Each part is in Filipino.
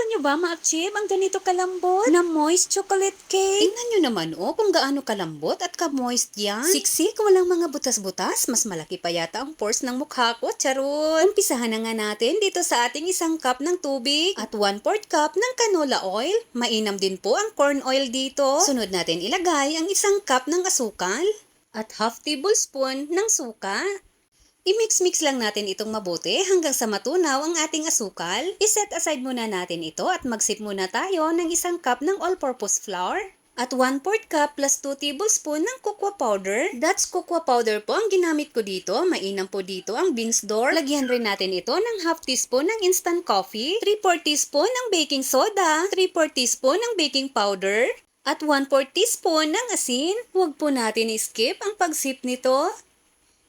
nyo ba ma-achieve ang ganito kalambot na moist chocolate cake? Tingnan nyo naman kung gaano kalambot at ka-moist yan. Siksik, walang mga butas-butas. Mas malaki pa yata ang pores ng mukha ko. Charot! Umpisahan na nga natin dito sa ating 1 cup ng tubig at 1/4 cup ng canola oil. Mainam din po ang corn oil dito. Sunod natin ilagay ang 1 cup ng asukal at half tablespoon ng suka. I-mix-mix lang natin itong mabuti hanggang sa matunaw ang ating asukal. I-set aside muna natin ito at mag-sip muna tayo ng 1 cup ng all-purpose flour at 1/4 cup plus 2 tablespoon ng cocoa powder. That's cocoa powder po ang ginamit ko dito. Mainam po dito ang Beans Door. Lagyan rin natin ito ng half teaspoon ng instant coffee, 3/4 teaspoon ng baking soda, 3/4 teaspoon ng baking powder, at 1/4 teaspoon ng asin. Huwag po natin i-skip ang pag-sip nito.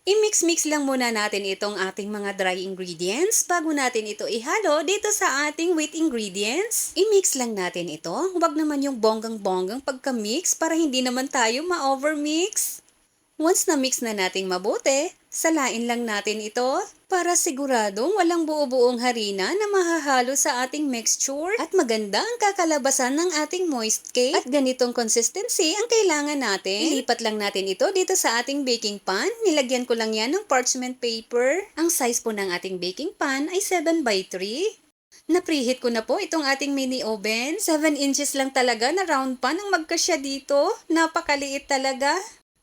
I-mix-mix lang muna natin itong ating mga dry ingredients bago natin ito ihalo dito sa ating wet ingredients. I-mix lang natin ito. Huwag naman yung bonggang-bonggang pagka-mix para hindi naman tayo ma-overmix. Once na mix na nating mabuti, salain lang natin ito para siguradong walang buo-buong harina na mahahalo sa ating mixture at maganda ang kakalabasan ng ating moist cake. At ganitong consistency ang kailangan natin. Ilipat lang natin ito dito sa ating baking pan. Nilagyan ko lang yan ng parchment paper. Ang size po ng ating baking pan ay 7x3. Na-preheat ko na po itong ating mini oven. 7 inches lang talaga na round pan ang magkasya dito. Napakaliit talaga.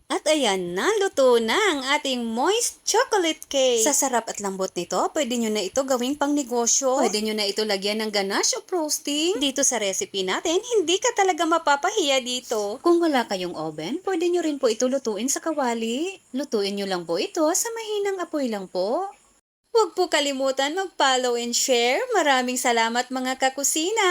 At ayan na, luto na ang ating moist chocolate cake. Sa sarap at lambot nito, pwede nyo na ito gawing pang negosyo. Pwede nyo na ito lagyan ng ganache o frosting. Dito sa recipe natin, hindi ka talaga mapapahiya dito. Kung wala kayong oven, pwede nyo rin po ito lutuin sa kawali. Lutuin nyo lang po ito sa mahinang apoy lang po. Huwag po kalimutan mag-follow and share. Maraming salamat mga kakusina!